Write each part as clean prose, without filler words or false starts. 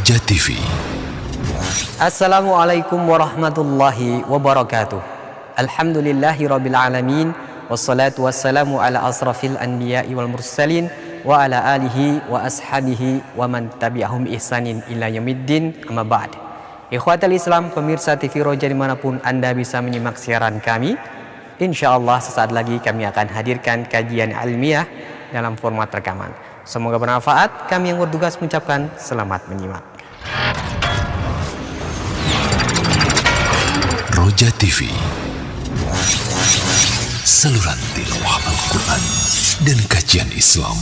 Roja TV. Assalamualaikum warahmatullahi wabarakatuh. Alhamdulillahirabbil alamin, wassalatu wassalamu ala asrafil anbiya'i wal mursalin wa ala alihi wa ashabihi wa man tabi'ahum ihsanin ila yaumiddin, amma ba'd. Ikhwatal Islam, pemirsa TV Roja dimanapun Anda bisa menyimak siaran kami, insyaallah sesaat lagi kami akan hadirkan kajian ilmiah dalam format rekaman. Semoga bermanfaat. Kami yang bertugas mengucapkan selamat menyimak. Roja TV, saluran tilawah Al-Quran dan kajian Islam.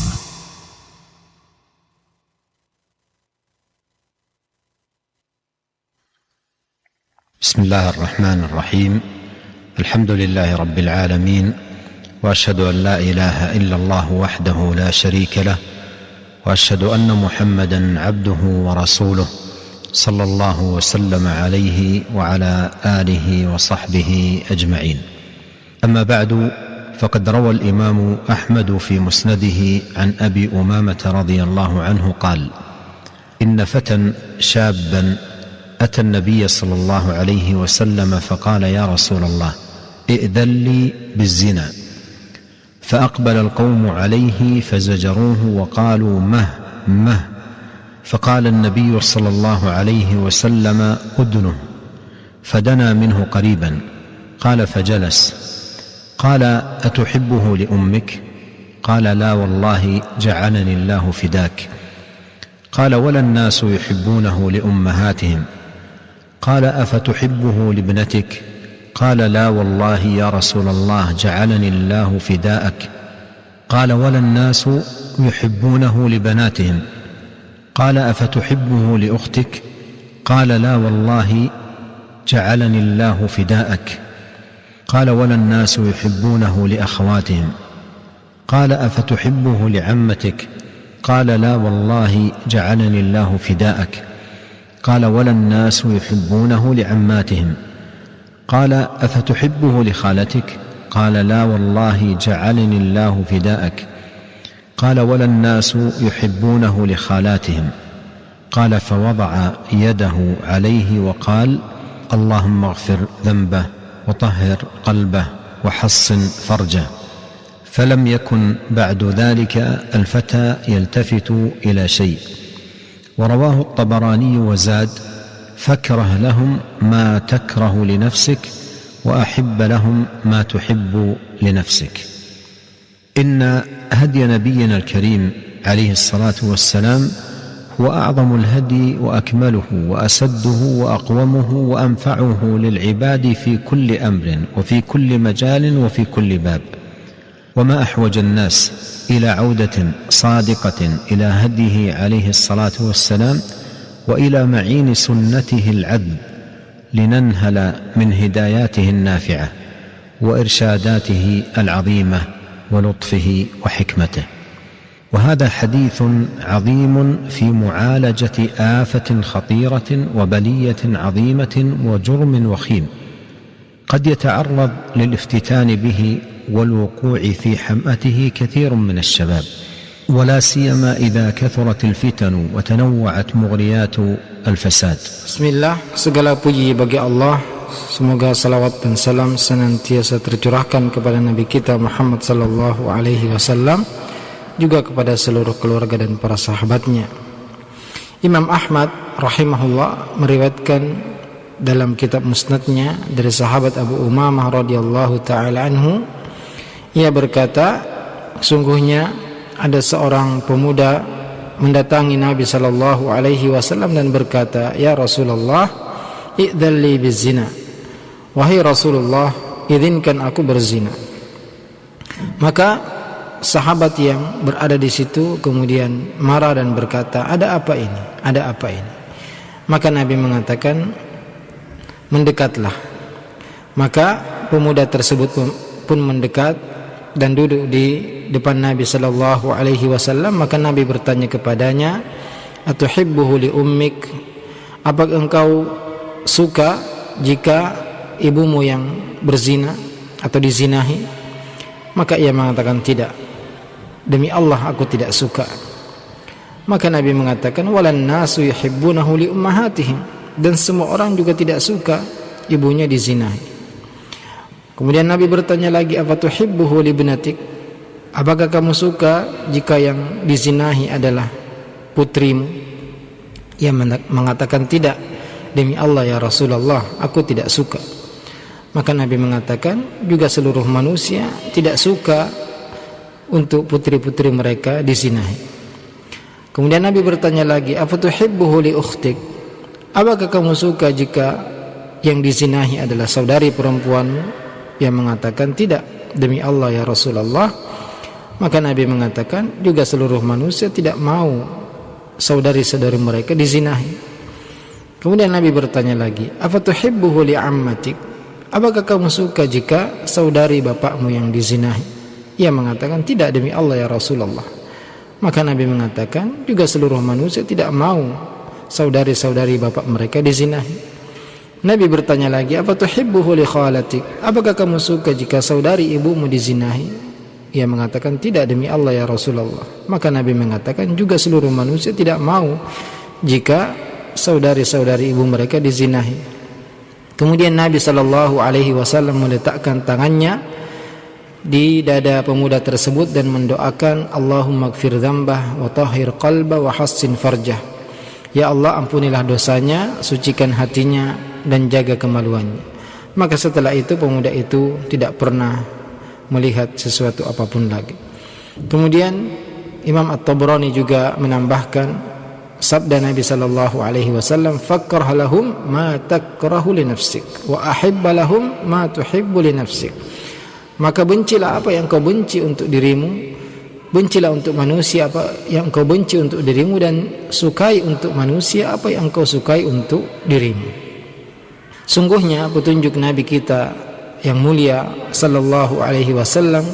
Bismillahirrahmanirrahim. Alhamdulillahi Rabbil Alamin. Wa ashhadu an la ilaha illallah wahdahu la sharika lah. وأشهد أن محمدًا عبده ورسوله صلى الله وسلم عليه وعلى آله وصحبه أجمعين. أما بعد، فقد روى الإمام أحمد في مسنده عن أبي أمامة رضي الله عنه قال: إن فتى شابًا أتى النبي صلى الله عليه وسلم فقال: يا رسول الله، ائذن لي بالزنا. فأقبل القوم عليه فزجروه وقالوا: مه. فقال النبي صلى الله عليه وسلم: أدنه. فدنا منه قريبا، قال فجلس. قال: أتحبه لأمك؟ قال: لا والله جعلني الله فداك. قال: ولا الناس يحبونه لأمهاتهم؟ قال: أفتحبه لابنتك؟ قال: لا والله يا رسول الله جعلني الله فداءك. قال: ولا الناس يحبونه لبناتهم؟ قال: أفتحبه لأختك؟ قال: لا والله جعلني الله فداءك. قال: ولا الناس يحبونه لأخواتهم؟ قال: أفتحبه لعمتك؟ قال: لا والله جعلني الله فداءك. قال: ولا الناس يحبونه لعماتهم؟ قال: أفتحبه لخالتك؟ قال: لا والله جعلني الله فداءك. قال: ولا الناس يحبونه لخالاتهم؟ قال: فوضع يده عليه وقال: اللهم اغفر ذنبه وطهر قلبه وحصن فرجه. فلم يكن بعد ذلك الفتى يلتفت إلى شيء. ورواه الطبراني وزاد: فاكره لهم ما تكره لنفسك وأحب لهم ما تحب لنفسك. إن هدي نبينا الكريم عليه الصلاة والسلام هو أعظم الهدي وأكمله وأسده وأقومه وأنفعه للعباد في كل أمر وفي كل مجال وفي كل باب. وما أحوج الناس إلى عودة صادقة إلى هديه عليه الصلاة والسلام وإلى معين سنته العذب لننهل من هداياته النافعة وإرشاداته العظيمة ولطفه وحكمته. وهذا حديث عظيم في معالجة آفة خطيرة وبلية عظيمة وجرم وخيم قد يتعرض للافتتان به والوقوع في حمأته كثير من الشباب، ولا سيما إذا كثرت الفتن وتنوعت مغريات الفساد. Bismillah, segala puji bagi Allah. Semoga salawat dan salam senantiasa tercurahkan kepada Nabi kita Muhammad sallallahu alaihi wasallam, juga kepada seluruh keluarga dan para sahabatnya. Imam Ahmad rahimahullah meriwayatkan dalam kitab musnadnya dari sahabat Abu Umamah radhiyallahu taala anhu, ia berkata, sungguhnya ada seorang pemuda mendatangi Nabi sallallahu alaihi wasallam dan berkata, "Ya Rasulullah, i'dzan li bizina." Wahai Rasulullah, izinkan aku berzina. Maka sahabat yang berada di situ kemudian marah dan berkata, "Ada apa ini? Ada apa ini?" Maka Nabi mengatakan, "Mendekatlah." Maka pemuda tersebut pun mendekat dan duduk di depan Nabi sallallahu alaihi wasallam. Maka Nabi bertanya kepadanya, "Atuhibbuhu li ummik?" Apakah engkau suka jika ibumu yang berzina atau dizinahi? Maka ia mengatakan, "Tidak. Demi Allah aku tidak suka." Maka Nabi mengatakan, walan nasu yuhibbunahu li ummahatihim, dan semua orang juga tidak suka ibunya dizinahi. Kemudian Nabi bertanya lagi, afatuhibbuhu li ibnatik, apakah kamu suka jika yang dizinahi adalah putrimu? Ia mengatakan, tidak, demi Allah ya Rasulullah, aku tidak suka. Maka Nabi mengatakan, juga seluruh manusia tidak suka untuk putri-putri mereka dizinahi. Kemudian Nabi bertanya lagi, afatuhibbuhu li ukhtik, apakah kamu suka jika yang dizinahi adalah saudari perempuanmu? Ia mengatakan, tidak, demi Allah ya Rasulullah. Maka Nabi mengatakan, juga seluruh manusia tidak mau saudari-saudari mereka dizinahi. Kemudian Nabi bertanya lagi, afatuhibbuhu li ammatik, apakah kamu suka jika saudari bapakmu yang dizinahi? Ia mengatakan, tidak, demi Allah ya Rasulullah. Maka Nabi mengatakan, juga seluruh manusia tidak mau saudari-saudari bapak mereka dizinahi. Nabi bertanya lagi, afatuhibbuhu li khalatik, apakah kamu suka jika saudari ibumu dizinahi? Ia mengatakan, tidak, demi Allah ya Rasulullah. Maka Nabi mengatakan, juga seluruh manusia tidak mau jika saudari-saudari ibu mereka dizinahi. Kemudian Nabi SAW meletakkan tangannya di dada pemuda tersebut dan mendoakan, Allahumma gfir dzambah wa tahhir qalbah wa hassin farjah. Ya Allah, ampunilah dosanya, sucikan hatinya, dan jaga kemaluannya. Maka setelah itu pemuda itu tidak pernah melihat sesuatu apapun lagi. Kemudian Imam At-Tabrani juga menambahkan sabda Nabi SAW, fakrah lahum ma takrahu li nafsik wa ahibba lahum ma tuhibbu li nafsik. Maka bencilah apa yang kau benci untuk dirimu, bencilah untuk manusia apa yang kau benci untuk dirimu, dan sukai untuk manusia apa yang kau sukai untuk dirimu. Sungguhnya petunjuk Nabi kita yang mulia sallallahu alaihi wasallam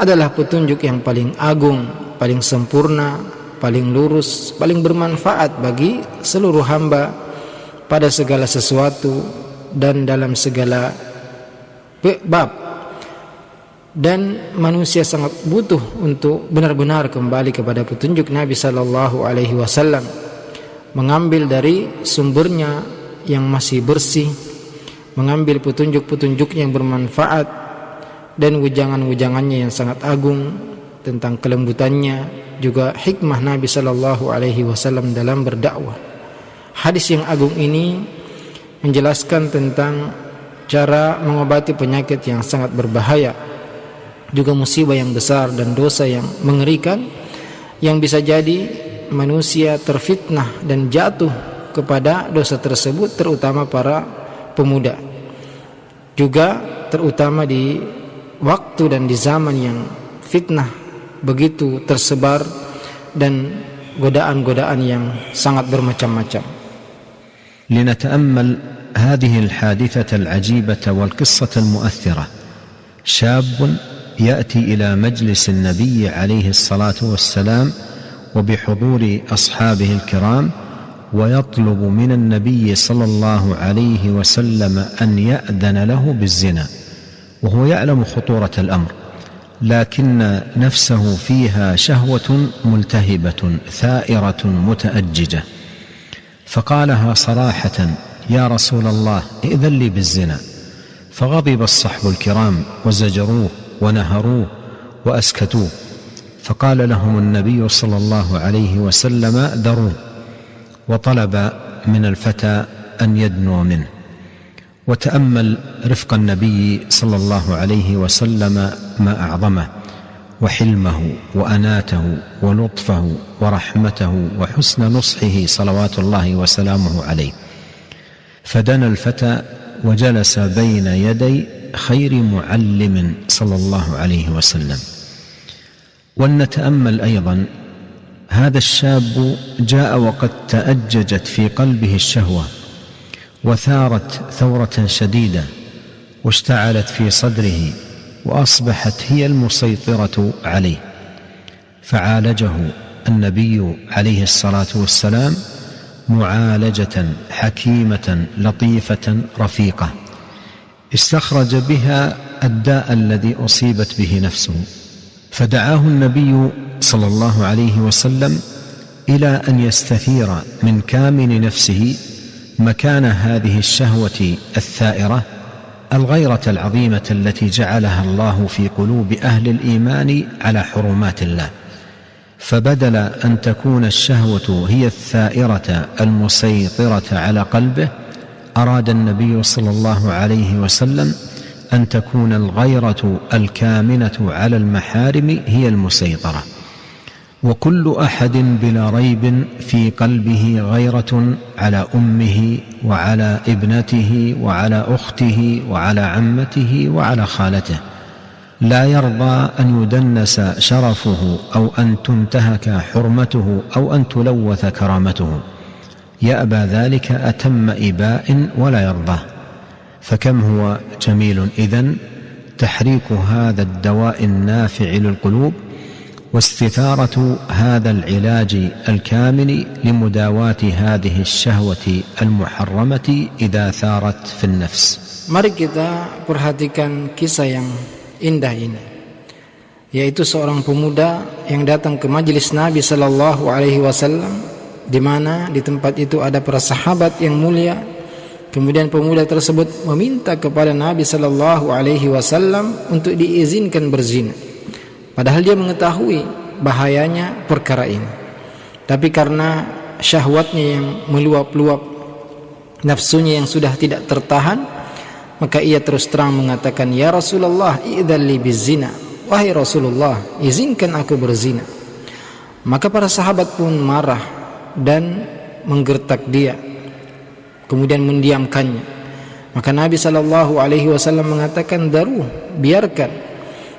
adalah petunjuk yang paling agung, paling sempurna, paling lurus, paling bermanfaat bagi seluruh hamba pada segala sesuatu dan dalam segala bab. Dan manusia sangat butuh untuk benar-benar kembali kepada petunjuk Nabi sallallahu alaihi wasallam, mengambil dari sumbernya yang masih bersih, mengambil petunjuk-petunjuknya yang bermanfaat dan wejangan-wejangannya yang sangat agung tentang kelembutannya, juga hikmah Nabi sallallahu alaihi wasallam dalam berdakwah. Hadis yang agung ini menjelaskan tentang cara mengobati penyakit yang sangat berbahaya, juga musibah yang besar dan dosa yang mengerikan yang bisa jadi manusia terfitnah dan jatuh kepada dosa tersebut, terutama para pemuda, juga terutama di waktu dan di zaman yang fitnah begitu tersebar dan godaan-godaan yang sangat bermacam-macam. لنتأمل هذه الحادثة العجيبة والقصة المؤثرة. شاب يأتي إلى مجلس النبي عليه الصلاة والسلام وبحضور أصحابه الكرام ويطلب من النبي صلى الله عليه وسلم أن يأذن له بالزنا، وهو يعلم خطورة الأمر، لكن نفسه فيها شهوة ملتهبة ثائرة متأججة، فقالها صراحة: يا رسول الله ائذن لي بالزنا. فغضب الصحب الكرام وزجروه ونهروه وأسكتوه، فقال لهم النبي صلى الله عليه وسلم: ذروه. وطلب من الفتى أن يدنو منه. وتأمل رفق النبي صلى الله عليه وسلم ما أعظمه، وحلمه وأناته ولطفه ورحمته وحسن نصحه صلوات الله وسلامه عليه. فدنا الفتى وجلس بين يدي خير معلم صلى الله عليه وسلم. ولنتأمل أيضا هذا الشاب جاء وقد تأججت في قلبه الشهوة وثارت ثورة شديدة واشتعلت في صدره وأصبحت هي المسيطرة عليه، فعالجه النبي عليه الصلاة والسلام معالجة حكيمة لطيفة رفيقة استخرج بها الداء الذي أصيبت به نفسه، فدعاه النبي صلى الله عليه وسلم إلى أن يستثير من كامن نفسه مكان هذه الشهوة الثائرة الغيرة العظيمة التي جعلها الله في قلوب أهل الإيمان على حرمات الله. فبدل أن تكون الشهوة هي الثائرة المسيطرة على قلبه، أراد النبي صلى الله عليه وسلم أن تكون الغيرة الكامنة على المحارم هي المسيطرة. وكل أحد بلا ريب في قلبه غيرة على أمه وعلى ابنته وعلى أخته وعلى عمته وعلى خالته، لا يرضى أن يدنس شرفه أو أن تنتهك حرمته أو أن تلوث كرامته، يأبى ذلك أتم إباء ولا يرضاه. فكم هو جميل إذن تحريك هذا الدواء النافع للقلوب واستثارة هذا العلاج الكامل لمداواة هذه الشهوة المحرمة إذا ثارت في النفس. Mari kita perhatikan kisah yang indah ini, yaitu seorang pemuda yang datang ke majelis Nabi sallallahu alaihi wasallam, di mana di tempat itu ada para sahabat yang mulia. Kemudian pemuda tersebut meminta kepada Nabi sallallahu alaihi wasallam untuk diizinkan berzina. Padahal dia mengetahui bahayanya perkara ini, tapi karena syahwatnya yang meluap-luap, nafsunya yang sudah tidak tertahan, maka ia terus terang mengatakan, "Ya Rasulullah, idzan li bizina." Wahai Rasulullah, izinkan aku berzina. Maka para sahabat pun marah dan menggertak dia, kemudian mendiamkannya. Maka Nabi sallallahu alaihi wasallam mengatakan, "Daruh, biarkan."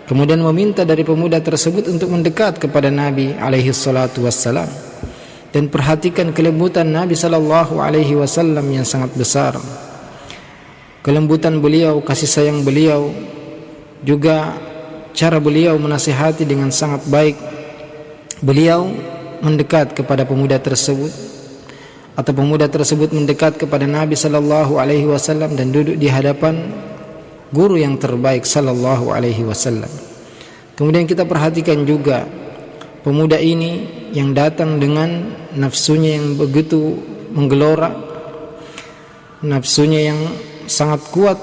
Kemudian meminta dari pemuda tersebut untuk mendekat kepada Nabi alaihi salatu wassalam. Dan perhatikan kelembutan Nabi sallallahu alaihi wasallam yang sangat besar. Kelembutan beliau, kasih sayang beliau, juga cara beliau menasihati dengan sangat baik. Beliau mendekat kepada pemuda tersebut, atau pemuda tersebut mendekat kepada Nabi sallallahu alaihi wasallam dan duduk di hadapan guru yang terbaik sallallahu alaihi wasallam. Kemudian kita perhatikan juga pemuda ini yang datang dengan nafsunya yang begitu menggelora, nafsunya yang sangat kuat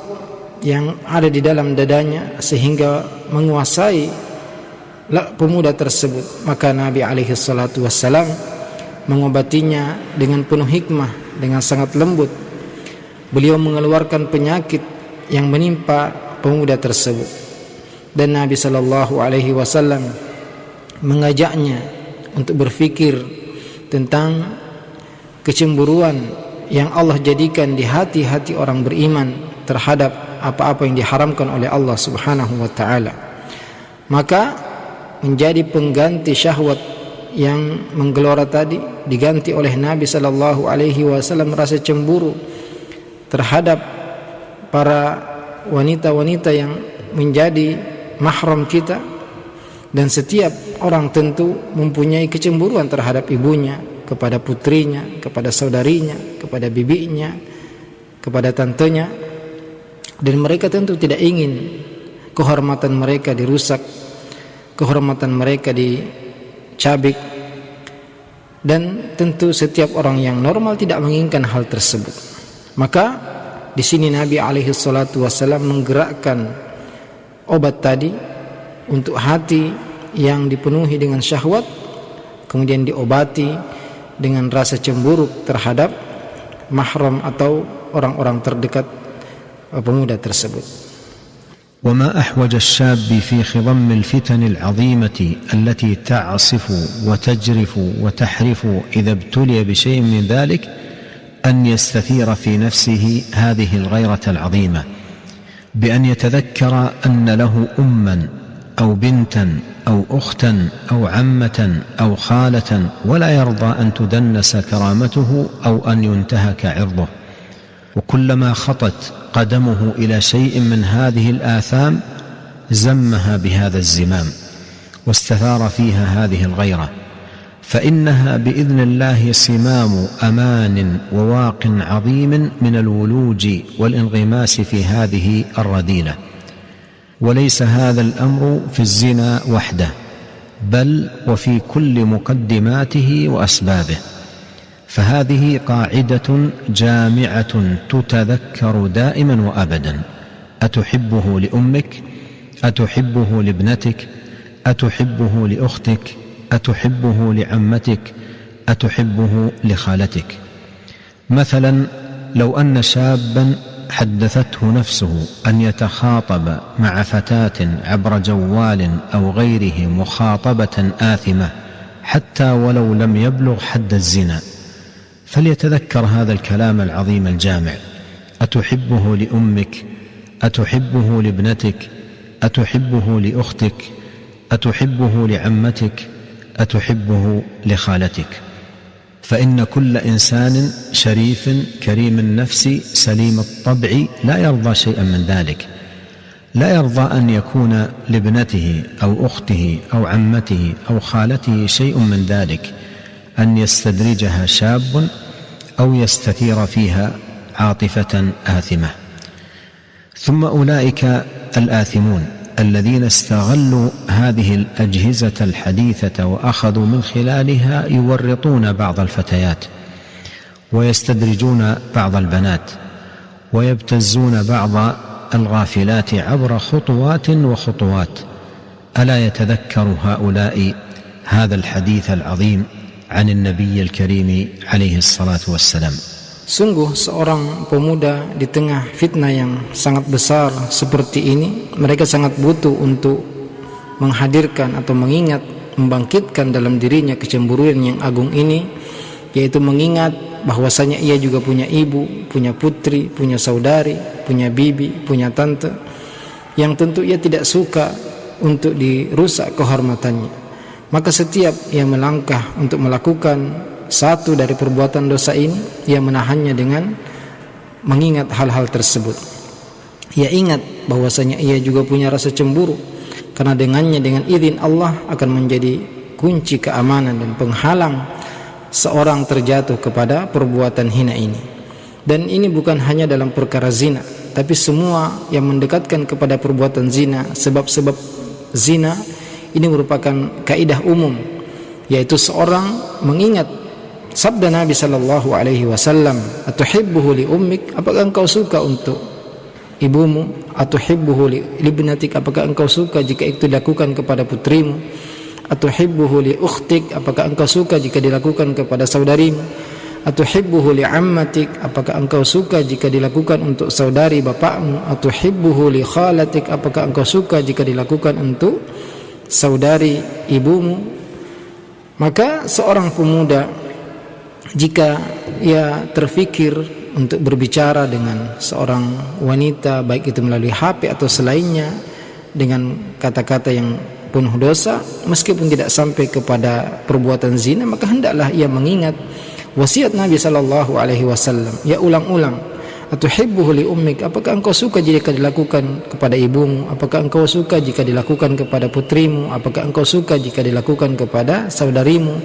yang ada di dalam dadanya sehingga menguasai pemuda tersebut. Maka Nabi alaihi salatu wassalam mengobatinya dengan penuh hikmah, dengan sangat lembut. Beliau mengeluarkan penyakit yang menimpa pemuda tersebut, dan Nabi sallallahu alaihi wasallam mengajaknya untuk berfikir tentang kecemburuan yang Allah jadikan di hati-hati orang beriman terhadap apa-apa yang diharamkan oleh Allah Subhanahu wa taala. Maka menjadi pengganti syahwat yang menggelora tadi diganti oleh Nabi sallallahu alaihi wasallam rasa cemburu terhadap para wanita-wanita yang menjadi mahram kita. Dan setiap orang tentu mempunyai kecemburuan terhadap ibunya, kepada putrinya, kepada saudarinya, kepada bibinya, kepada tantenya. Dan mereka tentu tidak ingin kehormatan mereka dirusak, kehormatan mereka dicabik. Dan tentu setiap orang yang normal tidak menginginkan hal tersebut. Maka di sini Nabi alaihi salatu wasallam menggerakkan obat tadi untuk hati yang dipenuhi dengan syahwat, kemudian diobati dengan rasa cemburu terhadap mahram atau orang-orang terdekat pemuda tersebut. وما أحوج الشاب في خضم الفتن العظيمة التي تعصف وتجرف وتحرف إذا ابتلي بشيء من ذلك أن يستثير في نفسه هذه الغيرة العظيمة بأن يتذكر أن له أما أو بنتا أو أختا أو عمة أو خالة ولا يرضى أن تدنس كرامته أو أن ينتهك عرضه. وكلما خطت قدمه إلى شيء من هذه الآثام زمها بهذا الزمام واستثار فيها هذه الغيرة، فإنها بإذن الله صمام أمان وواق عظيم من الولوج والانغماس في هذه الرذيلة. وليس هذا الأمر في الزنا وحده، بل وفي كل مقدماته وأسبابه. فهذه قاعدة جامعة تتذكر دائما وأبدا: أتحبه لأمك؟ أتحبه لابنتك؟ أتحبه لأختك؟ أتحبه لعمتك؟ أتحبه لخالتك؟ مثلا لو أن شابا حدثته نفسه أن يتخاطب مع فتاة عبر جوال أو غيره مخاطبة آثمة حتى ولو لم يبلغ حد الزنا، فليتذكر هذا الكلام العظيم الجامع: أتحبه لأمك؟ أتحبه لابنتك؟ أتحبه لأختك؟ أتحبه لعمتك؟ أتحبه لخالتك؟ فإن كل إنسان شريف كريم النفس سليم الطبع لا يرضى شيئا من ذلك، لا يرضى أن يكون لابنته أو أخته أو عمته أو خالته شيء من ذلك، أن يستدرجها شاب أو يستثير فيها عاطفة آثمة. ثم أولئك الآثمون الذين استغلوا هذه الأجهزة الحديثة وأخذوا من خلالها يورطون بعض الفتيات ويستدرجون بعض البنات ويبتزون بعض الغافلات عبر خطوات وخطوات. ألا يتذكر هؤلاء هذا الحديث العظيم عن النبي الكريم عليه الصلاة والسلام؟ Sungguh seorang pemuda di tengah fitnah yang sangat besar seperti ini, mereka sangat butuh untuk menghadirkan atau mengingat, membangkitkan dalam dirinya kecemburuan yang agung ini, yaitu mengingat bahwasanya ia juga punya ibu, punya putri, punya saudari, punya bibi, punya tante, yang tentu ia tidak suka untuk dirusak kehormatannya. Maka setiap ia melangkah untuk melakukan satu dari perbuatan dosa ini, ia menahannya dengan mengingat hal-hal tersebut. Ia ingat bahwasanya ia juga punya rasa cemburu, karena dengannya, dengan izin Allah, akan menjadi kunci keamanan dan penghalang seorang terjatuh kepada perbuatan hina ini. Dan ini bukan hanya dalam perkara zina, tapi semua yang mendekatkan kepada perbuatan zina, sebab-sebab zina ini merupakan kaidah umum, yaitu seorang mengingat sabda Nabi sallallahu alaihi wasallam, "Atuhibbuhu li ummik?" Apakah engkau suka untuk ibumu? "Atuhibbuhu li ibnatik?" Apakah engkau suka jika itu dilakukan kepada putrimu? "Atuhibbuhu li ukhtik?" Apakah engkau suka jika dilakukan kepada saudarimu? "Atuhibbuhu li ammatik?" Apakah engkau suka jika dilakukan untuk saudari bapakmu? "Atuhibbuhu li khalatik?" Apakah engkau suka jika dilakukan untuk saudari ibumu? Maka seorang pemuda, jika ia terfikir untuk berbicara dengan seorang wanita, baik itu melalui HP atau selainnya, dengan kata-kata yang penuh dosa, meskipun tidak sampai kepada perbuatan zina, maka hendaklah ia mengingat wasiat Nabi sallallahu alaihi wasallam. Ia ulang-ulang, "Atuhibbuhu li ummik?" Apakah engkau suka jika dilakukan kepada ibumu? Apakah engkau suka jika dilakukan kepada putrimu? Apakah engkau suka jika dilakukan kepada saudarimu,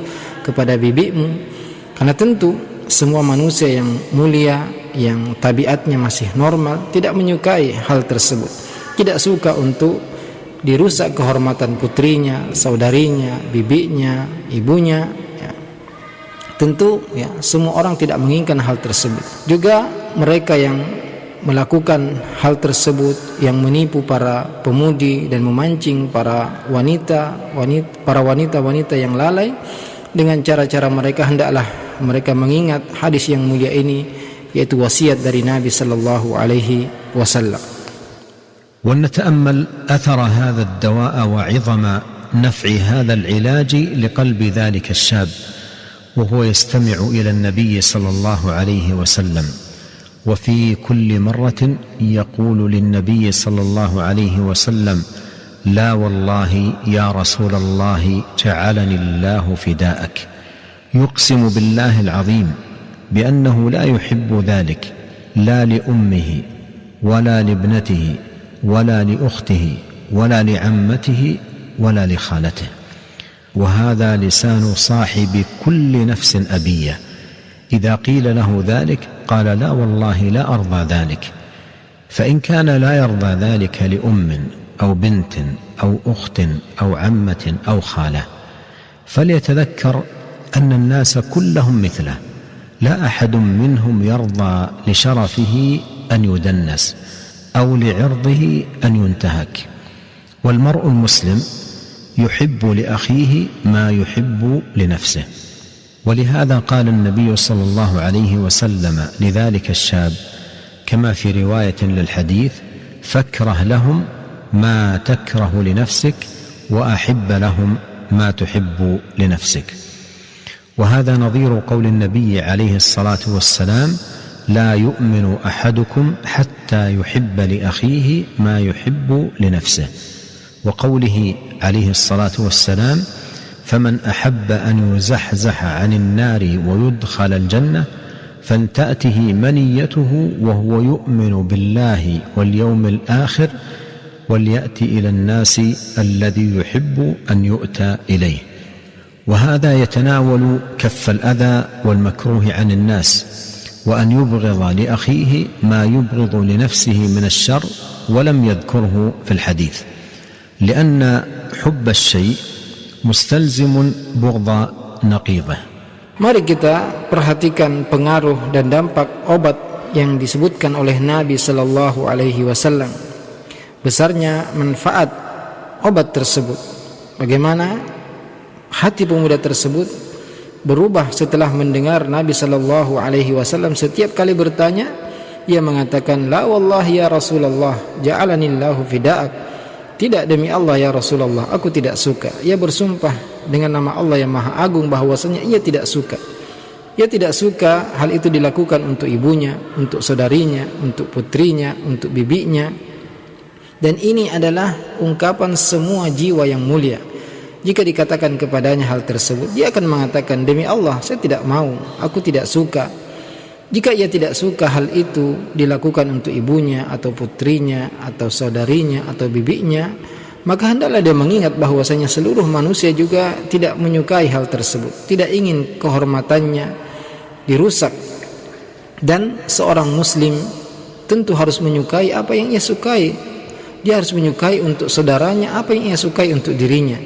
kepada bibimu? Karena tentu semua manusia yang mulia, yang tabiatnya masih normal, tidak menyukai hal tersebut. Tidak suka untuk dirusak kehormatan putrinya, saudarinya, bibinya, ibunya. Ya. Tentu ya, semua orang tidak menginginkan hal tersebut. Juga mereka yang melakukan hal tersebut, yang menipu para pemudi dan memancing para wanita-wanita yang lalai dengan cara-cara mereka, hendaklah mereka mengingat hadis yang mulia ini, yaitu wasiat dari Nabi sallallahu alaihi wasallam. ونتأمل أثر هذا الدواء وعظم نفع هذا العلاج لقلب ذلك الشاب وهو يستمع إلى النبي صلى الله عليه وسلم، وفي كل مرة يقول للنبي صلى الله عليه وسلم: لا والله يا رسول الله جعلني الله فداءك. يقسم بالله العظيم بأنه لا يحب ذلك، لا لأمه ولا لابنته ولا لأخته ولا لعمته ولا لخالته. وهذا لسان صاحب كل نفس أبية، إذا قيل له ذلك قال: لا والله لا أرضى ذلك. فإن كان لا يرضى ذلك لأم أو بنت أو أخت أو عمة أو خالة، فليتذكر أن الناس كلهم مثله، لا أحد منهم يرضى لشرفه أن يدنس أو لعرضه أن ينتهك. والمرء المسلم يحب لأخيه ما يحب لنفسه. ولهذا قال النبي صلى الله عليه وسلم لذلك الشاب كما في رواية للحديث: فاكره لهم ما تكره لنفسك وأحب لهم ما تحب لنفسك. وهذا نظير قول النبي عليه الصلاة والسلام: لا يؤمن أحدكم حتى يحب لأخيه ما يحب لنفسه. وقوله عليه الصلاة والسلام: فمن أحب أن يزحزح عن النار ويدخل الجنة فلتأته منيته وهو يؤمن بالله واليوم الآخر وليأتي إلى الناس الذي يحب أن يؤتى إليه. وهذا يتناول كف الأذى والمكروه عن الناس، وأن يبغض لأخيه ما يبغض لنفسه من الشر، ولم يذكره في الحديث، لأن حب الشيء mustalzimun bughdha naqidhah. Mari kita perhatikan pengaruh dan dampak obat yang disebutkan oleh Nabi sallallahu alaihi wasallam. Besarnya manfaat obat tersebut. Bagaimana hati pemuda tersebut berubah setelah mendengar Nabi sallallahu alaihi wasallam setiap kali bertanya ia mengatakan, la wallahi ya Rasulullah ja'alanillahu fida'ak. Tidak, demi Allah ya Rasulullah, aku tidak suka. Ia bersumpah dengan nama Allah yang Maha Agung bahwasanya ia tidak suka. Ia tidak suka hal itu dilakukan untuk ibunya, untuk saudarinya, untuk putrinya, untuk bibinya. Dan ini adalah ungkapan semua jiwa yang mulia. Jika dikatakan kepadanya hal tersebut, dia akan mengatakan, demi Allah saya tidak mau, aku tidak suka. Jika ia tidak suka hal itu dilakukan untuk ibunya atau putrinya atau saudarinya atau bibinya, maka hendaklah dia mengingat bahwasanya seluruh manusia juga tidak menyukai hal tersebut, tidak ingin kehormatannya dirusak. Dan seorang muslim tentu harus menyukai apa yang ia sukai. Dia harus menyukai untuk saudaranya apa yang ia sukai untuk dirinya.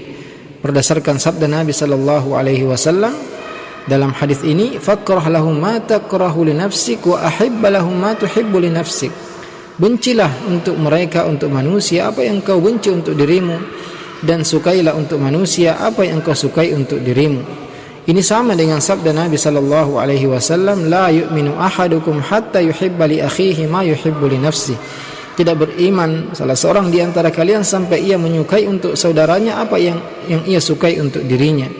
Berdasarkan sabda Nabi sallallahu alaihi wasallam dalam hadis ini, fakrah lahum ma takrahu li nafsik wa ahibba lahum ma tuhibbu li nafsik. Bencilah untuk mereka, untuk manusia apa yang kau benci untuk dirimu, dan sukailah untuk manusia apa yang kau sukai untuk dirimu. Ini sama dengan sabda Nabi sallallahu alaihi wasallam, la yu'minu ahadukum hatta yuhibba li akhihi ma yuhibbu li nafsihi. Tidak beriman salah seorang di antara kalian sampai ia menyukai untuk saudaranya apa yang ia sukai untuk dirinya.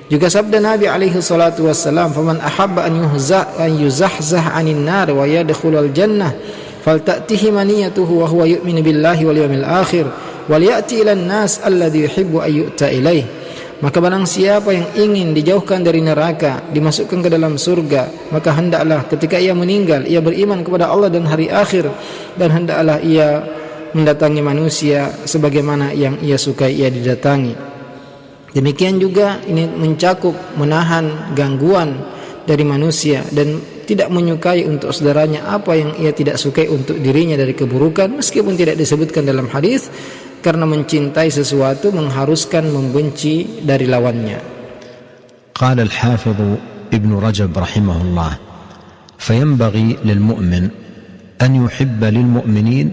Juga sabda Nabi alaihi salatu wassalam, faman ahabba an yuzahzah 'anil nar wa yadkhulul jannah falta'tihi maniyatuhu wa huwa yu'minu billahi wal yawmil akhir wal ya'ti ilan nas alladhi yuhibbu ay yu'ta ilaih. Maka barang siapa yang ingin dijauhkan dari neraka, dimasukkan ke dalam surga, maka hendaklah ketika ia meninggal ia beriman kepada Allah dan hari akhir, dan hendaklah ia mendatangi manusia sebagaimana yang ia sukai ia didatangi. Demikian juga ini mencakup menahan gangguan dari manusia dan tidak menyukai untuk saudaranya apa yang ia tidak sukai untuk dirinya dari keburukan, meskipun tidak disebutkan dalam hadis, karena mencintai sesuatu mengharuskan membenci dari lawannya. قال الحافظ ابن رجب رحمه الله: فينبغي للمؤمن أن يحب للمؤمنين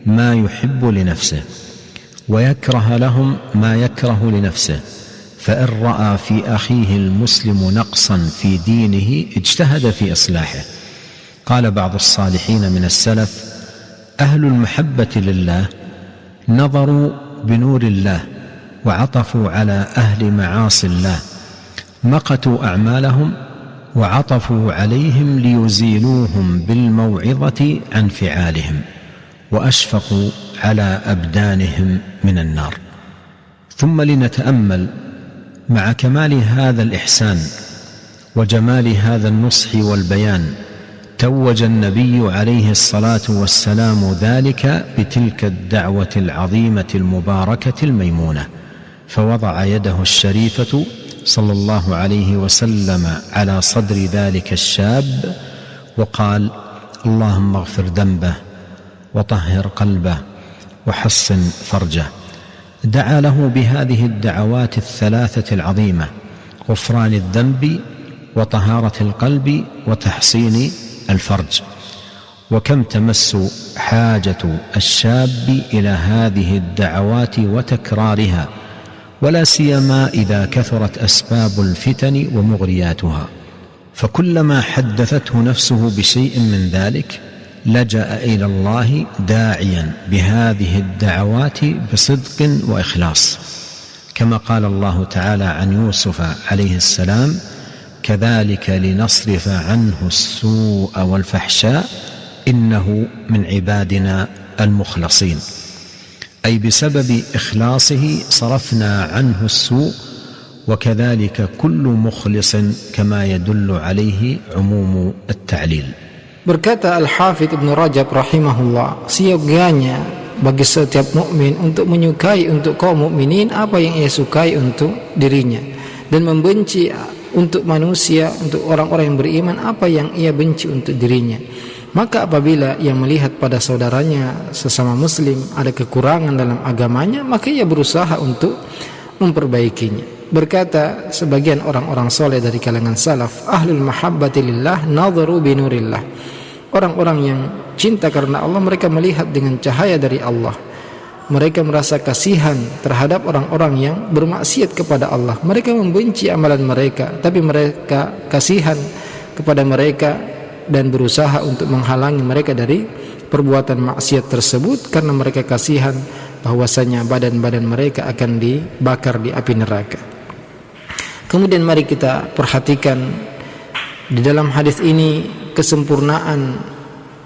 ما يحب لنفسه ويكره لهم ما يكره لنفسه، فإن رأى في أخيه المسلم نقصا في دينه اجتهد في إصلاحه. قال بعض الصالحين من السلف: أهل المحبة لله نظروا بنور الله وعطفوا على أهل معاصي الله، مقتوا أعمالهم وعطفوا عليهم ليزيلوهم بالموعظة عن فعالهم، وأشفقوا على أبدانهم من النار. ثم لنتأمل مع كمال هذا الإحسان وجمال هذا النصح والبيان توج النبي عليه الصلاة والسلام ذلك بتلك الدعوة العظيمة المباركة الميمونة، فوضع يده الشريفة صلى الله عليه وسلم على صدر ذلك الشاب وقال: اللهم اغفر ذنبه وطهر قلبه وحصن فرجه. دعا له بهذه الدعوات الثلاثة العظيمة: غفران الذنب وطهارة القلب وتحصين الفرج. وكم تمس حاجة الشاب إلى هذه الدعوات وتكرارها، ولا سيما إذا كثرت أسباب الفتن ومغرياتها، فكلما حدثته نفسه بشيء من ذلك لجأ إلى الله داعيا بهذه الدعوات بصدق وإخلاص، كما قال الله تعالى عن يوسف عليه السلام: كذلك لنصرف عنه السوء والفحشاء إنه من عبادنا المخلصين، أي بسبب إخلاصه صرفنا عنه السوء، وكذلك كل مخلص كما يدل عليه عموم التعليل. Berkata Al-Hafidh Ibn Rajab rahimahullah, siogianya bagi setiap mukmin untuk menyukai untuk kaum mukminin apa yang ia sukai untuk dirinya, dan membenci untuk manusia, untuk orang-orang yang beriman apa yang ia benci untuk dirinya. Maka apabila ia melihat pada saudaranya sesama muslim ada kekurangan dalam agamanya, maka ia berusaha untuk memperbaikinya. Berkata sebagian orang-orang soleh dari kalangan salaf, ahlul mahabbati lillah nadharu binurillah. Orang-orang yang cinta karena Allah, mereka melihat dengan cahaya dari Allah. Mereka merasa kasihan terhadap orang-orang yang bermaksiat kepada Allah. Mereka membenci amalan mereka, tapi mereka kasihan kepada mereka dan berusaha untuk menghalangi mereka dari perbuatan maksiat tersebut, karena mereka kasihan bahwasanya badan-badan mereka akan dibakar di api neraka. Kemudian mari kita perhatikan di dalam hadis ini kesempurnaan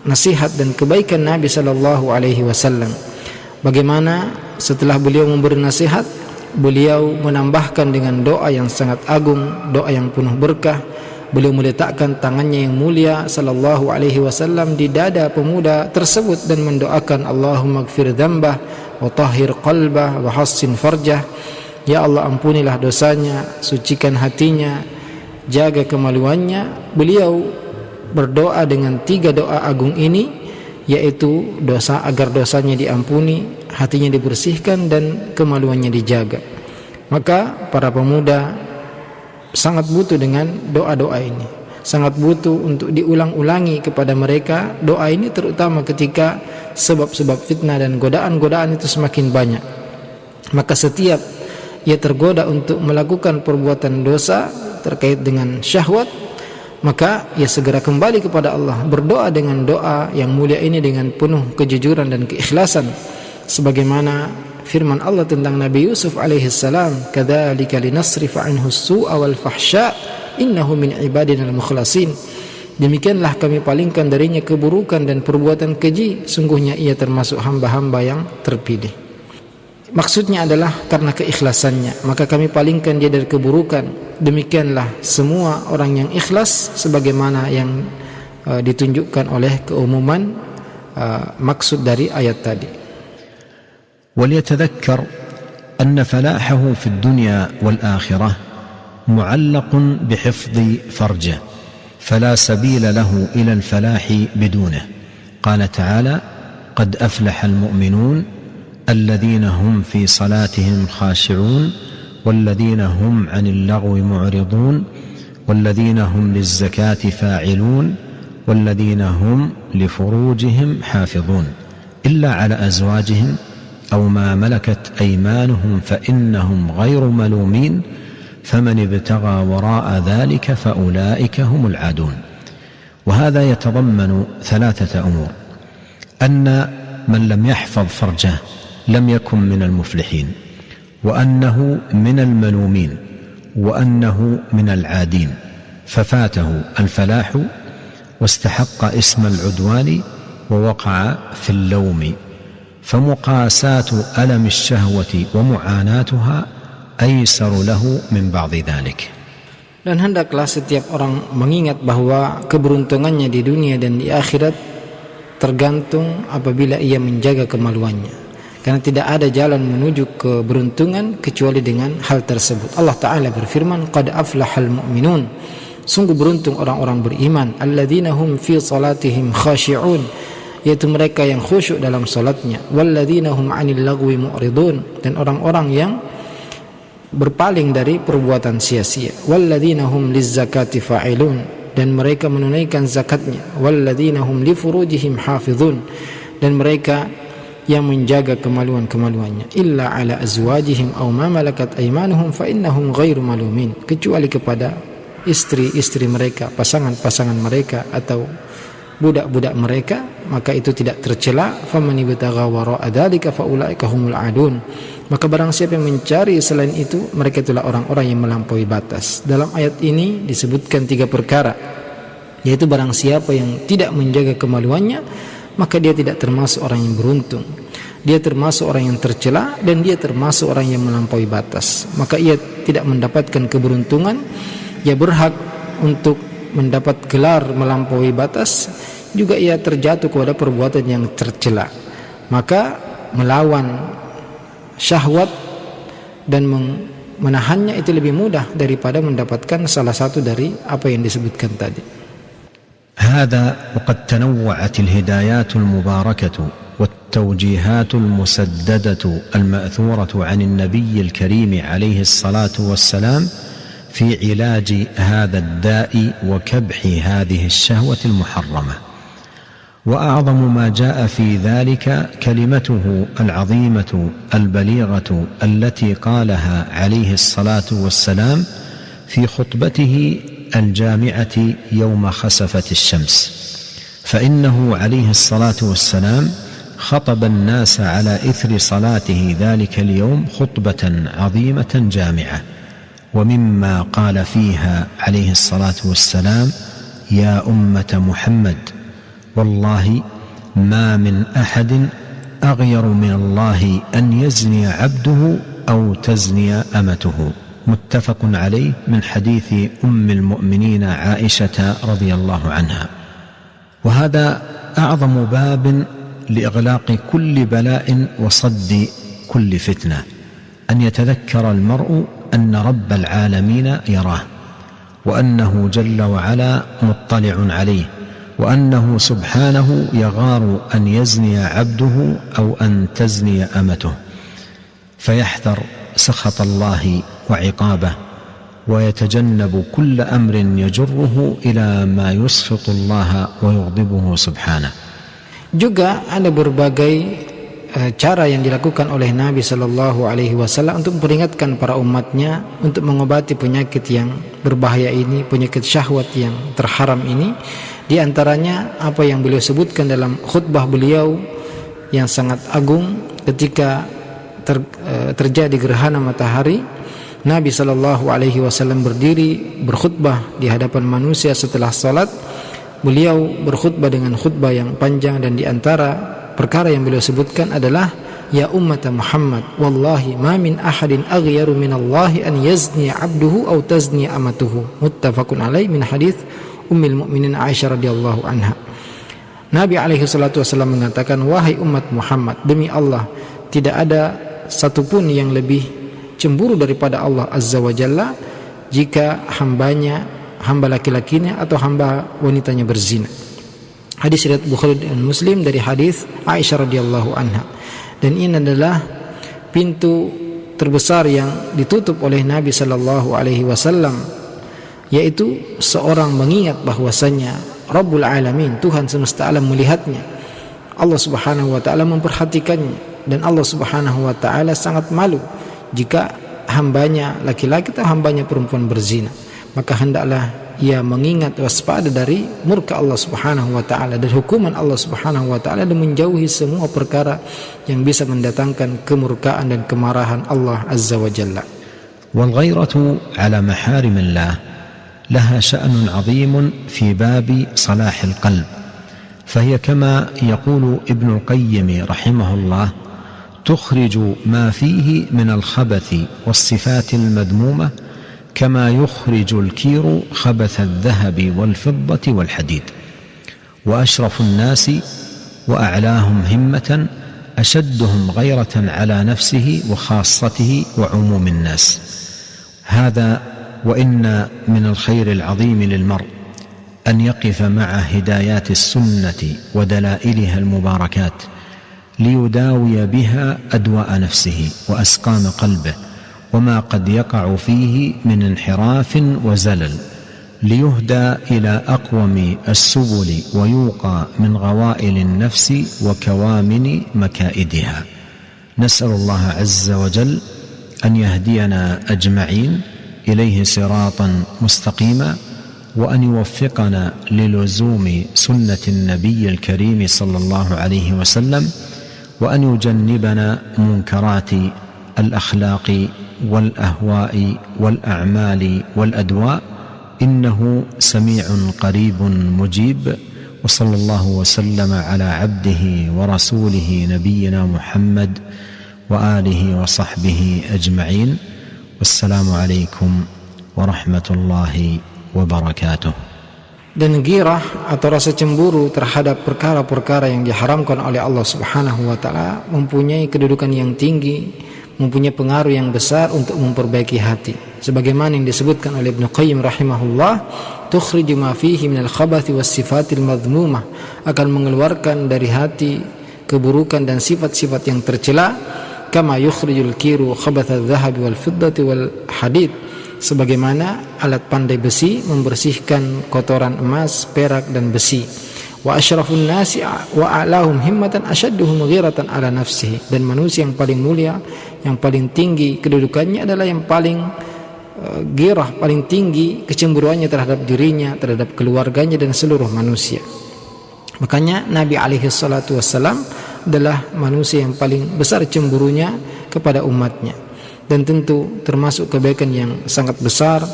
nasihat dan kebaikan Nabi sallallahu alaihi wasallam. Bagaimana setelah beliau memberi nasihat, beliau menambahkan dengan doa yang sangat agung, doa yang penuh berkah. Beliau meletakkan tangannya yang mulia sallallahu alaihi wasallam di dada pemuda tersebut dan mendoakan, Allahumma ighfir dzambah wa tahhir qalbah wa hassin farjah. Ya Allah, ampunilah dosanya, sucikan hatinya, jaga kemaluannya. Beliau berdoa dengan 3 doa agung ini, yaitu dosa agar dosanya diampuni, hatinya dibersihkan, dan kemaluannya dijaga. Maka para pemuda sangat butuh dengan doa-doa ini, sangat butuh untuk diulang-ulangi kepada mereka doa ini, terutama ketika sebab-sebab fitnah dan godaan-godaan itu semakin banyak. Maka setiap ia tergoda untuk melakukan perbuatan dosa terkait dengan syahwat, maka ia segera kembali kepada Allah, berdoa dengan doa yang mulia ini dengan penuh kejujuran dan keikhlasan, sebagaimana firman Allah tentang Nabi Yusuf alaihi salam, kadzalika linasrifa anhu as-su'a wal fahsya innahu min ibadina al-mukhlasin. Demikianlah kami palingkan darinya keburukan dan perbuatan keji, sungguhnya ia termasuk hamba-hamba yang terpilih. Maksudnya adalah karena keikhlasannya, maka kami palingkan dia dari keburukan. Demikianlah semua orang yang ikhlas, sebagaimana yang ditunjukkan oleh keumuman maksud dari ayat tadi. وليتذكر أن فلاحه في الدنيا والآخرة معلق بحفظ فرجه، فلا سبيل له إلى الفلاح بدونه. قال تعالى: قد أفلح المؤمنون الذين هم في صلاتهم خاشعون والذين هم عن اللغو معرضون والذين هم للزكاة فاعلون والذين هم لفروجهم حافظون إلا على أزواجهم أو ما ملكت أيمانهم فإنهم غير ملومين فمن ابتغى وراء ذلك فأولئك هم العادون. وهذا يتضمن 3 أمور: أن من لم يحفظ فرجه لم يكن من المفلحين، وأنه من الملومين، وأنه من العادين، ففاته الفلاح واستحق اسم العدوان ووقع في اللوم، فمقاساة ألم الشهوة ومعاناتها أيسر له من بعض ذلك. Dan hendaklah setiap orang mengingat bahwa keberuntungannya di dunia dan di akhirat tergantung apabila ia menjaga kemaluannya. Karena tidak ada jalan menuju keberuntungan kecuali dengan hal tersebut. Allah Ta'ala berfirman, qad aflahal mu'minun, sungguh beruntung orang-orang beriman, alladzina hum fi salatihim khashi'un, yaitu mereka yang khusyuk dalam salatnya. Walladzina hum 'anil lagwi mu'ridun, dan orang-orang yang berpaling dari perbuatan sia-sia. Walladzina hum lizzakati fa'ilun, dan mereka menunaikan zakatnya. Walladzina hum li furujihim hafizun, dan mereka yang menjaga kemaluan-kemaluannya. Illa ala azwajihim aw ma malakat aymanuhum fa innahum ghairu malumin, kecuali kepada istri-istri mereka, pasangan-pasangan mereka atau budak-budak mereka, maka itu tidak tercela. Faman ibtagha wara'a dzalika faulaika humul adun, maka barang siapa yang mencari selain itu, mereka itulah orang-orang yang melampaui batas. Dalam ayat ini disebutkan 3 perkara, yaitu barang siapa yang tidak menjaga kemaluannya, maka dia tidak termasuk orang yang beruntung, dia termasuk orang yang tercela, dan dia termasuk orang yang melampaui batas. Maka ia tidak mendapatkan keberuntungan, ia berhak untuk mendapat gelar melampaui batas, juga ia terjatuh kepada perbuatan yang tercela. Maka melawan syahwat dan menahannya itu lebih mudah daripada mendapatkan salah satu dari apa yang disebutkan tadi. هذا وقد تنوعت الهدايات المباركة والتوجيهات المسددة المأثورة عن النبي الكريم عليه الصلاة والسلام في علاج هذا الداء وكبح هذه الشهوة المحرمة. وأعظم ما جاء في ذلك كلمته العظيمة البليغة التي قالها عليه الصلاة والسلام في خطبته الجامعة يوم خسفت الشمس، فإنه عليه الصلاة والسلام خطب الناس على إثر صلاته ذلك اليوم خطبة عظيمة جامعة. ومما قال فيها عليه الصلاة والسلام: يا أمة محمد، والله ما من أحد أغير من الله أن يزني عبده أو تزني أمته. متفق عليه من حديث أم المؤمنين عائشة رضي الله عنها. وهذا أعظم باب لإغلاق كل بلاء وصد كل فتنة، أن يتذكر المرء أن رب العالمين يراه، وأنه جل وعلا مطلع عليه، وأنه سبحانه يغار أن يزني عبده أو أن تزني أمته، فيحذر سخط الله وعقابه، ويتجنب كل أمر يجره إلى ما يسخط الله ويغضبه سبحانه. Juga ada berbagai cara yang dilakukan oleh Nabi Shallallahu Alaihi Wasallam untuk memperingatkan para umatnya untuk mengobati penyakit yang berbahaya ini, penyakit syahwat yang terharam ini. Di antaranya apa yang beliau sebutkan dalam khutbah beliau yang sangat agung ketika terjadi gerhana matahari. Nabi Shallallahu Alaihi Wasallam berdiri berkhutbah di hadapan manusia setelah salat. Beliau berkhutbah dengan khutbah yang panjang, dan di antara perkara yang beliau sebutkan adalah: ya ummata Muhammad, wallahi ma min ahadin aghyaru min Allahi an yazni abduhu aw tazni amatuhu. Muttafaqun alaih min hadits Ummul Mukminin Aisyah radhiyallahu anha. Nabi alaihi salatu wasallam mengatakan: wahai umat Muhammad, demi Allah tidak ada satupun yang lebih cemburu daripada Allah azza wa jalla jika hamba laki-lakinya atau hamba wanitanya berzina. Hadis riwayat Bukhari dan Muslim dari hadis Aisyah radhiyallahu anha. Dan ini adalah pintu terbesar yang ditutup oleh Nabi sallallahu alaihi wasallam, yaitu seorang mengingat bahwasanya Rabbul Alamin, Tuhan semesta alam melihatnya. Allah Subhanahu wa taala memperhatikannya, dan Allah Subhanahu wa taala sangat malu jika hambanya laki-laki atau hambanya perempuan berzina. Maka hendaklah ia mengingat waspada dari murka Allah Subhanahu wa taala, dari hukuman Allah Subhanahu wa taala, dan menjauhi semua perkara yang bisa mendatangkan kemurkaan dan kemarahan Allah Azza wa Jalla. Wal ghairatu ala maharimillah laha sya'nun 'azim fi babi salahil qalb. فهي كما يقول ابن القيم رحمه الله تخرج ما فيه من الخبث والصفات المذمومة كما يخرج الكير خبث الذهب والفضة والحديد. وأشرف الناس وأعلاهم همة أشدهم غيرة على نفسه وخاصته وعموم الناس. هذا وإن من الخير العظيم للمرء أن يقف مع هدايات السنة ودلائلها المباركات ليداوي بها أدواء نفسه وأسقام قلبه وما قد يقع فيه من انحراف وزلل، ليهدى إلى أقوم السبل ويوقى من غوائل النفس وكوامن مكائدها. نسأل الله عز وجل أن يهدينا أجمعين إليه صراطا مستقيما، وأن يوفقنا للزوم سنة النبي الكريم صلى الله عليه وسلم، وأن يجنبنا منكرات الأخلاق والأهواء والأعمال والأدواء، إنه سميع قريب مجيب. وصلى الله وسلم على عبده ورسوله نبينا محمد وآله وصحبه أجمعين، والسلام عليكم ورحمة الله wabarakatuh. Dan girah atau rasa cemburu terhadap perkara-perkara yang diharamkan oleh Allah Subhanahu wa taala mempunyai kedudukan yang tinggi, mempunyai pengaruh yang besar untuk memperbaiki hati. Sebagaimana yang disebutkan oleh Ibnu Qayyim rahimahullah, tukhriju ma fihi minal khabathi was sifatil madhmumah, akan mengeluarkan dari hati keburukan dan sifat-sifat yang tercela, kama yukhrijul kiru khabathadz dhahabi wal fiddati wal hadid, sebagaimana alat pandai besi membersihkan kotoran emas, perak dan besi. Wa asyrafun nasi wa a'lahum himmatan ashadduhum ghiratan ala nafsihi, dan manusia yang paling mulia, yang paling tinggi kedudukannya adalah yang paling girah, paling tinggi kecemburuannya terhadap dirinya, terhadap keluarganya dan seluruh manusia. Makanya Nabi alaihi salatu wassalam adalah manusia yang paling besar cemburunya kepada umatnya. Dan tentu termasuk kebaikan yang sangat besar,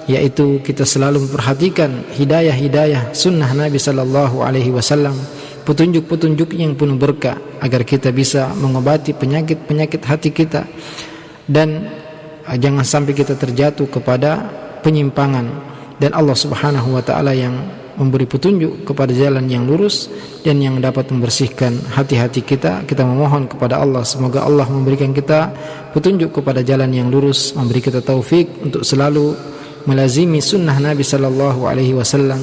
yaitu kita selalu memperhatikan hidayah-hidayah sunnah Nabi sallallahu alaihi wasallam, petunjuk-petunjuk yang penuh berkah, agar kita bisa mengobati penyakit-penyakit hati kita, dan jangan sampai kita terjatuh kepada penyimpangan. Dan Allah Subhanahu wa taala yang memberi petunjuk kepada jalan yang lurus dan yang dapat membersihkan hati-hati kita. Kita memohon kepada Allah, semoga Allah memberikan kita petunjuk kepada jalan yang lurus, memberi kita taufik untuk selalu melazimi sunnah Nabi sallallahu alaihi wasallam,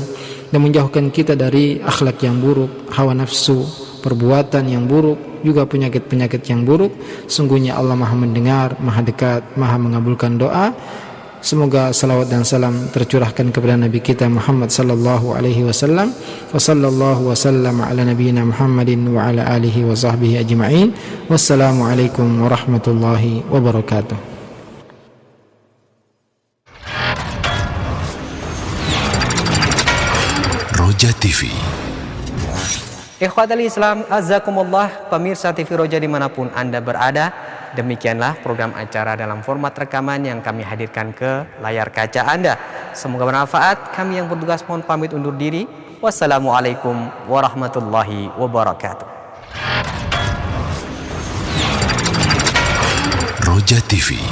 dan menjauhkan kita dari akhlak yang buruk, hawa nafsu, perbuatan yang buruk, juga penyakit-penyakit yang buruk. Sungguhnya Allah Maha mendengar, Maha dekat, Maha mengabulkan doa. Semoga salawat dan salam tercurahkan kepada Nabi kita Muhammad sallallahu alaihi wasallam. Wa sallallahu wasallam ala nabiyyina Muhammadin wa ala alihi wa sahbihi ajma'in. Wassalamu alaikum warahmatullahi wabarakatuh. Roja TV. Ikhwatal Islam, azakumullah, pemirsa TV Roja dimanapun Anda berada. Demikianlah program acara dalam format rekaman yang kami hadirkan ke layar kaca Anda. Semoga bermanfaat. Kami yang bertugas mohon pamit undur diri. Wassalamualaikum warahmatullahi wabarakatuh. Roja TV.